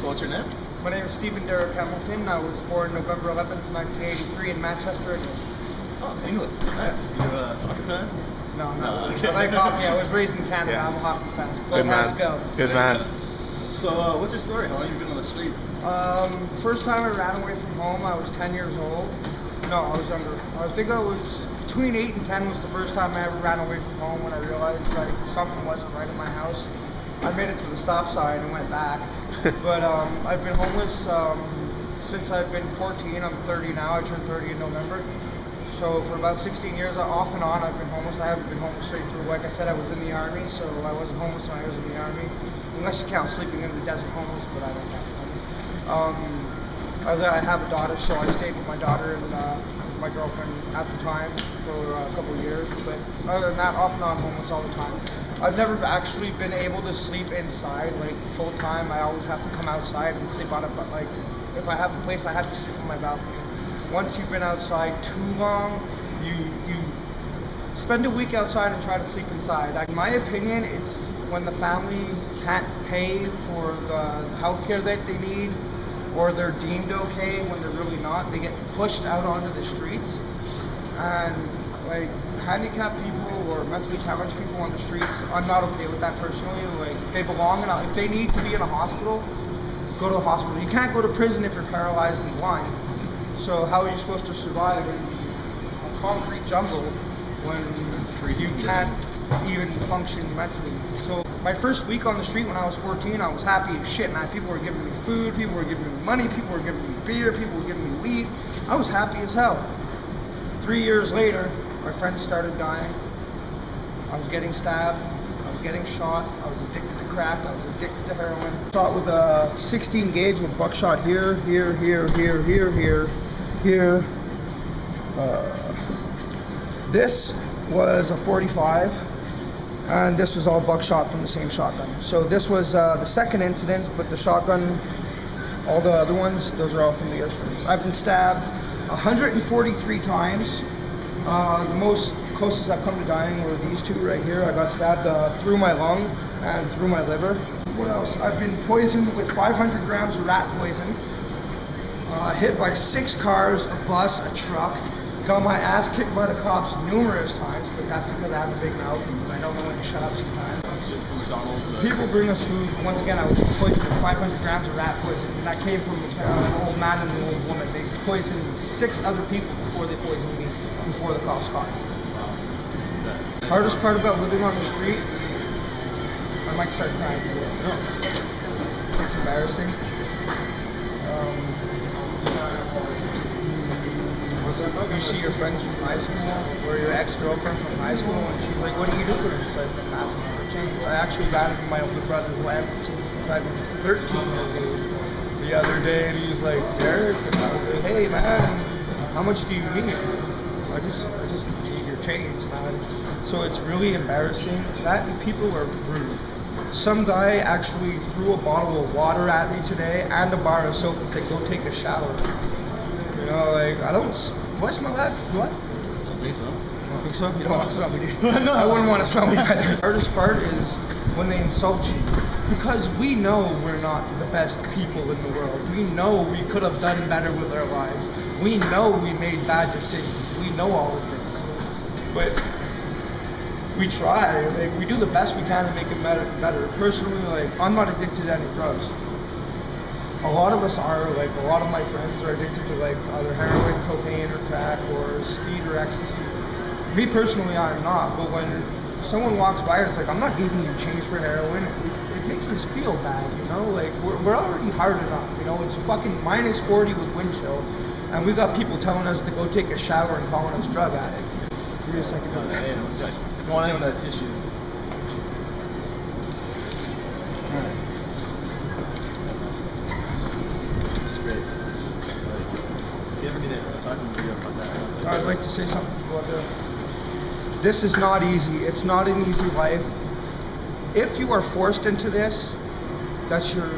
So what's your name? My name is Stephen Derek Hamilton. I was born November 11th, 1983 in Manchester, England. Oh, England. Nice. You a soccer fan? No, not really. Okay. I like hockey. I was raised in Canada. Yes. I'm a hockey fan. Good man. Let's go. Good man. So what's your story? How long have you been on the street? First time I ran away from home, I was 10 years old. No, I was younger. I think I was between 8 and 10 was the first time I ever ran away from home when I realized like something wasn't right in my house. I made it to the stop sign and went back. But I've been homeless since I've been 14. I'm 30 now. I turned 30 in November. So for about 16 years, off and on, I've been homeless. I haven't been homeless straight through. Like I said, I was in the Army, so I wasn't homeless when I was in the Army. Unless you count sleeping in the desert homeless, but I don't count homeless. I have a daughter, so I stayed with my daughter and my girlfriend at the time for a couple of years. But other than that, off and on homeless all the time. I've never actually been able to sleep inside, like full time. I always have to come outside and sleep on it. But like, if I have a place, I have to sleep on my balcony. Once you've been outside too long, you spend a week outside and try to sleep inside. In my opinion, it's when the family can't pay for the health care that they need, or they're deemed okay when they're really not. They get pushed out onto the streets, and like handicapped people or mentally challenged people on the streets, I'm not okay with that personally. Like, they belong if they need to be in a hospital, go to the hospital. You can't go to prison if you're paralyzed and blind. So how are you supposed to survive in a concrete jungle when you can't even function mentally? So my first week on the street when I was 14, I was happy as shit, man. People were giving me food, people were giving me money, people were giving me beer, people were giving me weed. I was happy as hell. 3 years later, my friends started dying. I was getting stabbed. I was getting shot. I was addicted to crack. I was addicted to heroin. Shot with a 16 gauge with buckshot here. This was a 45, and this was all buckshot from the same shotgun. So this was the second incident, but the shotgun, all the other ones, those are all from the airstrikes. I've been stabbed 143 times. The most closest I've come to dying were these two right here. I got stabbed through my lung and through my liver. What else? I've been poisoned with 500 grams of rat poison. Hit by 6 cars, a bus, a truck. Got my ass kicked by the cops numerous times, but that's because I have a big mouth and I don't know when to shut up sometimes. People bring us food. Once again, I was poisoned with 500 grams of rat poison. And that came from an old man and an old woman. They poisoned 6 other people before they poisoned me, before the cops caught me. Hardest part about living on the street, I might start crying. It's embarrassing. You see your friends from high school, or your ex-girlfriend from high school, and she's like, what do you do? And she's like, I'm asking for change. I actually ran into my older brother, who I haven't seen since I've been 13 years old, the other day, and he was like, Derek, and I was like, hey man, how much do you need? I just need your change, man. So it's really embarrassing. That and people are rude. Some guy actually threw a bottle of water at me today and a bar of soap and said, go take a shower. You know, like, I don't, do I smell that? What? I don't think so. You don't think so? You don't want to smell me, do you? No, I wouldn't want to smell me either. The hardest part is when they insult you. Because we know we're not the best people in the world. We know we could have done better with our lives. We know we made bad decisions. We know all of this. But we try, like, we do the best we can to make it better. Personally, like, I'm not addicted to any drugs. A lot of us are, like, a lot of my friends are addicted to, like, either heroin, cocaine, or crack, or speed, or ecstasy. Me personally, I'm not, but when someone walks by and it's like, I'm not giving you change for heroin, it makes us feel bad, you know? Like, we're already hard enough, you know? It's fucking minus 40 with wind chill, and we got people telling us to go take a shower and calling us drug addicts. Give me a second. If you want anyone that tissue. Alright. This is great. If you ever need a soccer video about that. I'd like to say something about that. This is not easy. It's not an easy life. If you are forced into this, that's your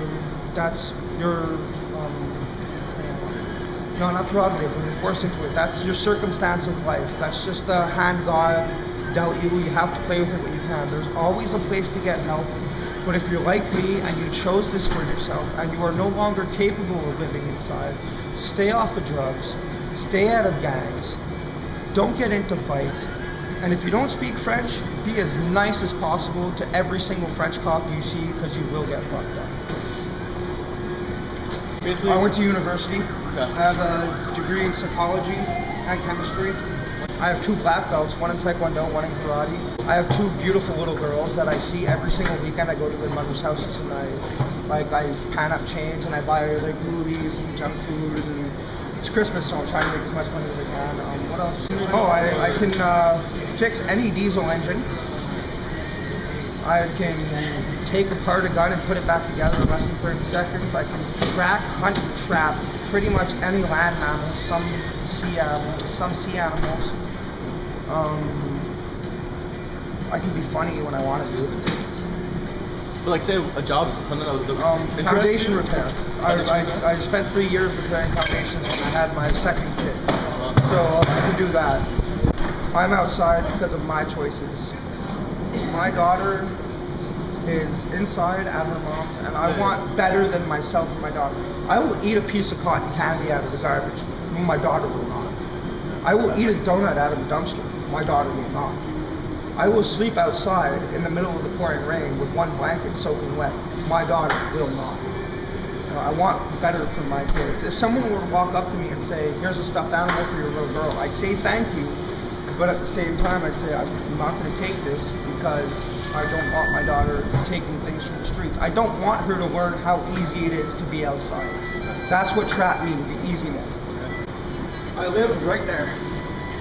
no, not prerogative. When you're forced into it, that's your circumstance of life. That's just the hand God dealt you. You have to play with it when you can. There's always a place to get help. But if you're like me and you chose this for yourself and you are no longer capable of living inside, stay off of drugs, stay out of gangs, don't get into fights, and if you don't speak French, be as nice as possible to every single French cop you see, because you will get fucked up. Basically, I went to university. Okay. I have a degree in psychology and chemistry. I have 2 black belts, one in Taekwondo, one in karate. I have 2 beautiful little girls that I see every single weekend. I go to their mother's houses and I pan up change and I buy like movies and junk food, and it's Christmas, so I'm trying to make as much money as I can. What else? Oh, I can fix any diesel engine. I can take apart a gun and put it back together in less than 30 seconds. I can track, hunt, trap pretty much any land mammal, some sea animals. I can be funny when I want to do it. But like, say a job is something that would Foundation repair. I spent 3 years repairing foundations when I had my second kid. So I can do that. I'm outside because of my choices. My daughter is inside at her mom's, and I want better than myself and my daughter. I will eat a piece of cotton candy out of the garbage. My daughter will not. I will eat a donut out of the dumpster. My daughter will not. I will sleep outside in the middle of the pouring rain with one blanket soaking wet. My daughter will not. I want better for my kids. If someone were to walk up to me and say, here's a stuffed animal for your little girl, I'd say thank you. But at the same time, I'd say I'm not going to take this because I don't want my daughter taking things from the streets. I don't want her to learn how easy it is to be outside. That's what trapped me, the easiness. I live right there.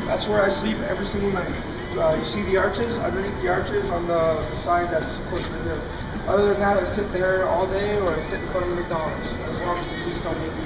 That's where I sleep every single night. You see the arches? Underneath the arches on the side that's close to here. Other than that, I sit there all day, or I sit in front of the McDonald's, as long as the police don't make me